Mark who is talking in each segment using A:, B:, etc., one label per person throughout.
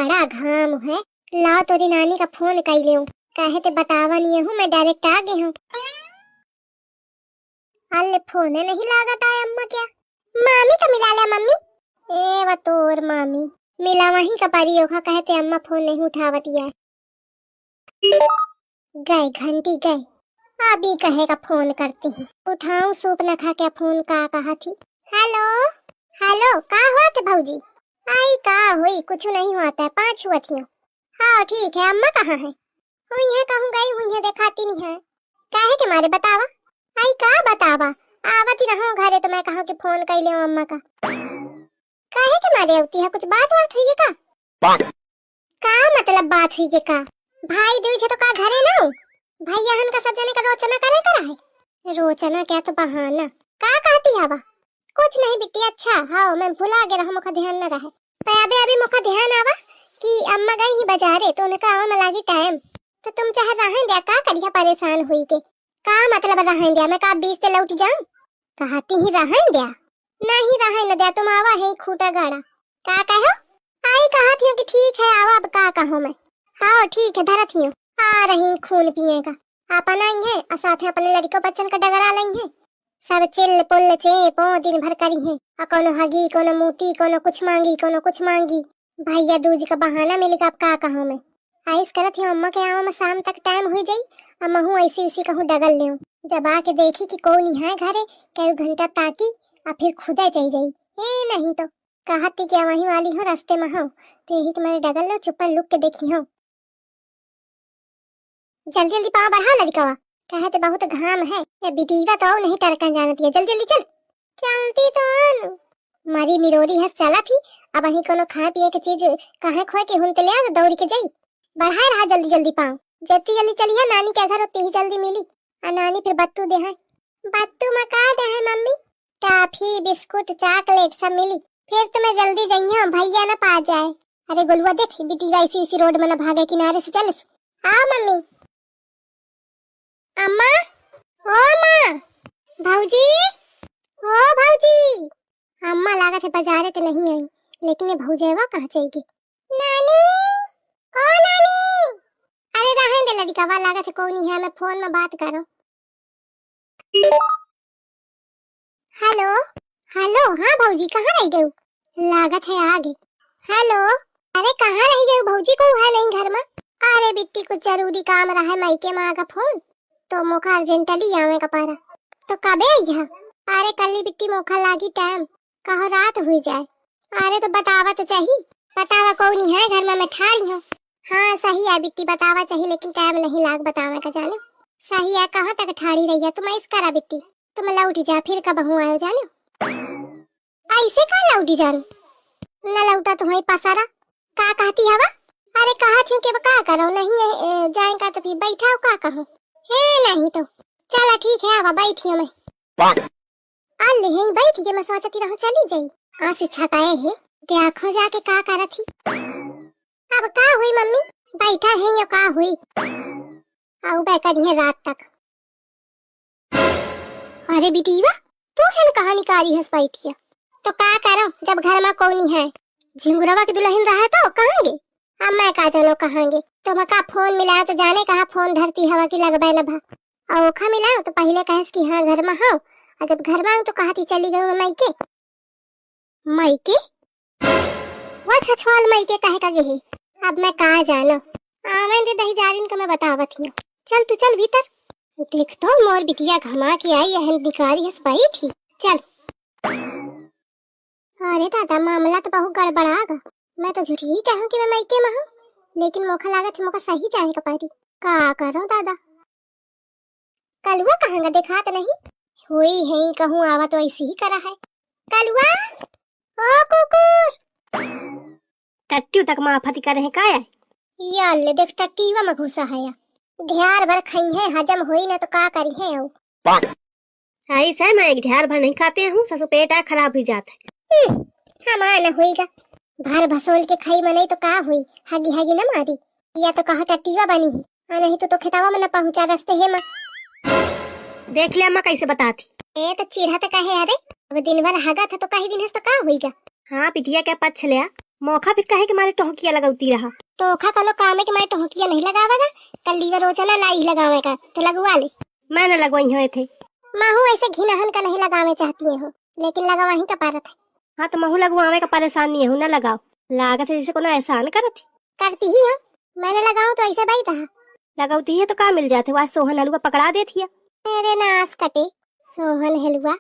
A: बड़ा घाम है। लाओ तोरी नानी का फोन कर ले, कहे ते बतावा नहीं हूँ, मैं डायरेक्ट आ गई हूँ। अल्ले फोन नहीं लागत है अम्मा क्या? मामी का मिला ले मम्मी। ए व तोर मामी मिला वही का पारी ओखा, कहते अम्मा फोन नहीं उठावती है। गए घंटी गए, अभी कहेगा फोन करती हूँ, उठाऊं सूप न खा के फोन का कहा थी। हेलो हेलो का हुआ थे भौजी? आई का हुई कुछ नहीं होता है, 5 हुआ थी। हाँ ठीक है, अम्मा कहाँ है? हुई है कहूँ गई हुई है, देखाती नहीं है। काहे के मारे बतावा? आई का बतावा, आवती रहूं घरे तो मैं कहा कि फोन कर ले अम्मा का। काहे के मारे आवती है, कुछ बात हुई का? का मतलब बात हुई का? भाई दूज है तो का घरे ना हो? भैया हन का सब जने का रोचना करे करा है। रोचना क्या तो बहाना, का कहती हवा? कुछ नहीं बिट्टी, अच्छा हाँ मैं भुला गया, मुखा ध्यान न रहे। पर अभी मुखा ध्यान आवा कि अम्मा गई ही बाजारे तो उन्हें कहा में लागी टाइम, तो तुम चाहे रहें दिया का करिया परेशान हुई के? का मतलब रहें दिया, मैं का 20 से लौट जाऊं? कहती ही रहें दिया, नहीं रहें न दिया, तुम आवा है खूटा गाड़ा। का कहो? आई कहा थी कि ठीक है आवा, अब का कहो मैं। हाँ ठीक है धरत ही आ रही खून पिएगा, अपन आई है और साथ अपने लड़को बच्चन का डगरा लाई है, सब चिल्ल पुल्ल चेपो दिन भर करी है, कोनो हगी कोनो मूती कोनो कुछ मांगी कोनो कुछ मांगी। भैया दूज का बहाना मिलेगा, अब का कहूं मैं। आइस करत ही अम्मा के आवा में शाम तक टाइम हो जाई, अम्मा हूँ ऐसी उसी कहूँ डगल ले, जब आके देखी कि कौन है घरे, कई घंटा ताकी और फिर खुदा चल जाई। ए नहीं तो कहती क्या वही वाली हो रास्ते में हो, तो यही तुम्हारे डगल लो, चुप लुक के देखी हो। जल्दी जल्दी पाँव बढ़ा लड़कावा, कहते बहुत घाम है, ये बिटीवा तो नहीं टरकन जानती है, जल्दी जल्दी चल। चलती तो मरी मिरोरी है चला थी, अब वही कोनो खा पिए के चीज कहाँ खोए के हुन ले आ दौड़ के जाई। बढ़ा रहा जल्दी जल्दी पाँव, जल्दी जल्दी चलिए, नानी के घर उतनी ही जल्दी मिली। और नानी फिर बत्तू दे है, बत्तू में का दे है मम्मी? टॉफी बिस्कुट चॉकलेट सब मिली, फिर तुम्हें जल्दी जाइए भैया न पा जाए। अरे गुलुआ देख बिटीवा इसी रोड में न भागे, किनारे से चल। आओ मम्मी। अम्मा ओ माँ, भौजी ओ भौजी। अम्मा लागत है बाजारे तो नहीं आई, लेकिन ये भौजेवा कहाँ जाएगी? नानी ओ नानी। अरे रहने दे लड़का, लागत है कौन है, मैं फोन में बात करो। हेलो हेलो हाँ भौजी कहाँ रह गए? लागत है आ गई। हेलो अरे कहाँ रह गए भौजी, को है नहीं घर में? अरे बिट्टी कुछ जरूरी काम रहा है, मायके में आगा फोन तो मोखा अर्जेंटली आवे का पारा, तो कबे आई है? अरे कल बिट्टी मोखा लागी टाइम, कहो रात हुई जाए। अरे तो बतावा तो चाहिए, बतावा कौन है घर में, मैं ठाई हूँ। हाँ सही है बिट्टी बतावा चाहिए, लेकिन टाइम नहीं लाग बतावे का, जानो सही है। कहाँ तक ठाड़ी रही है तुम? इस करा बिट्टी तुम लौट जा, फिर कब हूँ आयो जानो। ऐसे का लौटी जान न लौटा तो वही पसारा, का कहती हवा? अरे कहा थी कि का करो, नहीं जाएगा तो फिर बैठाओ, का कहो हे नहीं तो चला ठीक है, अब बैठी हूँ मैं। अल्ले यही बैठी के मैं सोचती रहूं चली जाई, आंसी छकाए है देखो जाके का कर थी। अब का हुई मम्मी, बैठा है या का हुई? आओ बैठा है रात तक। अरे बिटीवा तू है कहानी कारी हंस बैठी है, तो का करो जब घर में कौन है? झिंगुरवा के दुल्हन रहा तो कहांगे, अब मैं का जानो कहांगे। तुम का फोन मिला तो जाने कहा फोन धरती हवा की लगबे न भा, और ओखा मिला तो पहले कहे कि हाँ घर में हो, और जब घर में तो कहती चली गई मायके। मायके वो छछवाल मायके कहे का गई, अब मैं कहा जानो। आवे दे दही जारिन का मैं बतावत हूं, चल तू चल भीतर। देख तो मोर बिटिया घमा के आई है, निकारी हंस पाई थी, चल। अरे दादा मामला तो बहुत गड़बड़ागा, मैं तो झूठी ही कहूं कि मैं मायके में हूं, लेकिन मोखा लागत है मोखा सही जाने का पारी, का करूं दादा। कलुआ कहांगा देखा तो नहीं हुई है, कहूं आवा तो ऐसे ही करा है। कलुआ ओ कुकुर,
B: टट्टी तक माफती कर रहे का है?
A: यार ले देख टट्टीवा में घुसा है या ढेर भर खाई है, हजम होई ना तो का करी है।
B: आई सर मैं ढेर भर नहीं खाते हूँ, ससु पेट खराब हो जाता है।
A: हमारा न होईगा, भर भसोल के खाई में नहीं तो का हुई, हगी हगी न मारी, या तो कहा टट्टीवा बनी है, नहीं तो खेतावा में न पहुंचा रास्ते है।
B: देख ले अम्मा कैसे बताती।
A: ए तो चिढ़ा तो कहे, अरे अब दिन भर हगा था तो कहीं दिन है तो का होईगा।
B: हाँ पिटिया क्या पछ लिया, मौका फिर कहे कि मारे टोहकिया लगाती रहा।
A: तोखा कलो काम है कि मैं टोहकिया नहीं लगावेगा। कल लीवर रोचना लाई लगावेगा तो लगवा ले।
B: मैं न लगवाई हुए थे।
A: महू ऐसे घिनहन का नहीं लगावे चाहती हो, लेकिन लगवा ही का पारत है।
B: हाँ तो महू लगवावे का परेशान नहीं हूँ, न लगाओ। लागत है जैसे को एहसान करती।
A: करती ही हो, मैंने लगाऊं तो ऐसे बैठ रहा।
B: लगाती है तो का मिल जाते, वह सोहन हलवा पकड़ा देती है।
A: मेरे नास कटे, सोहन हलवा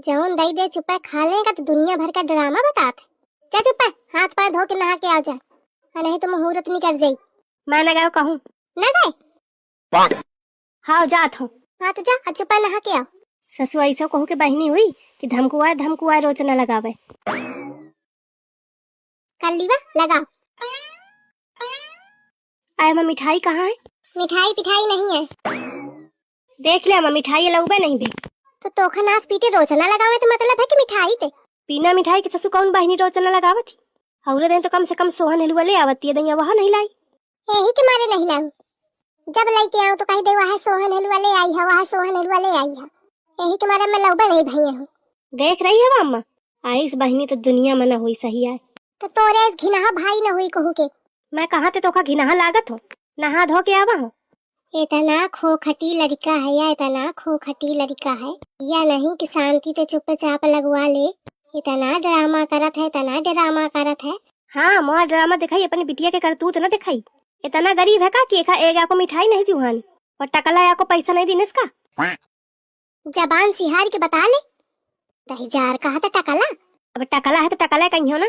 A: जौन दई दे चुपा खा लेगा तो दुनिया भर का ड्रामा बताते। जा चुपा, हाथ पैर धो के नहा के आ जा, नहीं तो मुहूर्त नहीं कर जाई।
B: मैं न गए कहूँ
A: न गए?
B: हाँ जात हूँ।
A: हाँ तो जा चुपा नहा के आओ।
B: ससु ऐसा कहू के बहनी हुई कि धमकुआए रोचना लगावे।
A: कर लीवा लगाओ।
B: आए माँ मिठाई कहाँ है?
A: मिठाई पिठाई नहीं है।
B: देख ले माँ, मिठाई लगवे नहीं भी।
A: तो तोखा नाश पीटे रोचना लगावे तो मतलब है कि मिठाई ते।
B: बिना मिठाई के ससु कौन बहनी रोचना लगावत थी? और दिन तो कम से कम सोहन हलवा ले आवती है, दैया वहाँ नहीं लाई।
A: यही के मारे नहीं लाऊं। जब लेके आऊं तो कह दे वहाँ सोहन हलवा ले आई है, वहाँ सोहन हलवा ले आई है। यही के मारे मैं लौबा नहीं भैया हूँ।
B: देख रही है अम्मा, आइस बहनी तो दुनिया में न हुई सही है।
A: तो तोरे इस घिनहा भाई न हुई कहू के।
B: मैं कहाँ ते तोखा घिनहा लागत हो, नहा धो के आवा हो।
A: इतना खोखटी लड़का है या इतना खोखटी लड़का है या नहीं कि शांति से चुपचाप लगवा ले। इतना ड्रामा करत है, इतना ड्रामा करत है।
B: हाँ मोह ड्रामा दिखाई, अपनी बिटिया के करतूत न दिखाई। इतना गरीब है का कि एक को मिठाई नहीं जुहानी और टकला या को पैसा नहीं देने इसका।
A: जबान सिहार के बता ले, दही जार कहा था टकला।
B: अब टकला है तो टकला कहीं हो ना।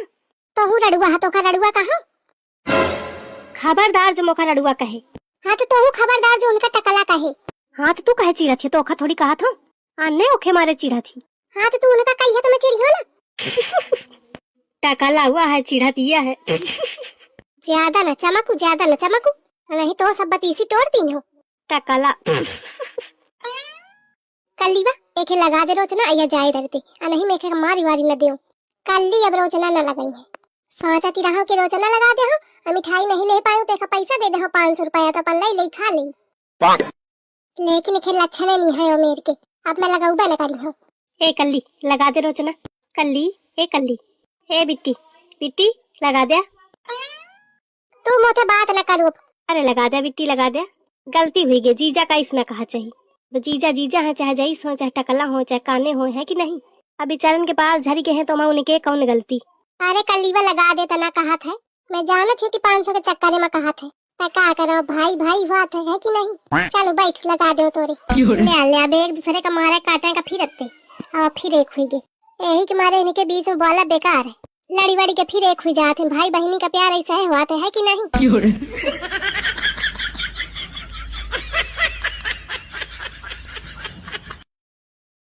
A: तो हूँ रड़ुआ है तो का रड़ुआ कहा।
B: खबरदार जो मोखा रड़ुआ कहे।
A: हाँ तो हूँ खबरदार जो उनका टकला कहे।
B: हाँ तो तू कहे चिड़ा थी, तो ओखा थोड़ी कहा था आने ओखे मारे चिड़ा थी।
A: हाँ तो तू उनका कही है तो मैं चिड़ी हो ना।
B: टकला हुआ है, चिड़ा दिया है।
A: ज्यादा न चमकू, ज्यादा न चमकू, नहीं तो सब बतीसी तोड़ती हो।
B: टकला
A: कल्ली बा एके लगा दे रोचना या जाए दरते, नहीं मैं के मारी वारी न देऊ। कल्ली अब रोचना न लगाई है। सोचती रहो कि रोचना लगा दे हो, मिठाई नहीं ले पाऊं तो पैसा दे दे हो 500 रुपया, तो अपन ले खा ले। लेकिन के लक्षण नहीं है ओ मेरे के, अब मैं लगाऊबा न करी हूं।
B: ए कल्ली लगा दे रोचना। कल्ली ए कल्ली ए बिट्टी बिट्टी लगा दे।
A: तू मोटे बात न करो।
B: अरे लगा दे बिट्टी लगा दे। गलती हुई गे, जीजा का इसमें कहा चाहिए। तो जीजा जीजा है, चाहे जईस हो, चाहे टकला हो, चाहे काने हो, है कि नहीं। अब बेचारन के पास झरी के हैं तो माँ उनके कौन गलती।
A: अरे कल्लीवा लगा दे तना कहा था। मैं जानत हूँ कि 500 के चक्कर में कहा था। मैं क्या करो, भाई भाई बात है कि नहीं। चलो बैठ लगा दो तोरे। ले अब एक दूसरे का मारे काटे का फिर अत्ते और फिर एक हुई गे। यही के मारे इनके बीच में बोला बेकार है। लड़ी वड़ी के फिर एक हुई जाते, भाई बहनी का प्यार ऐसा है होता है कि नहीं।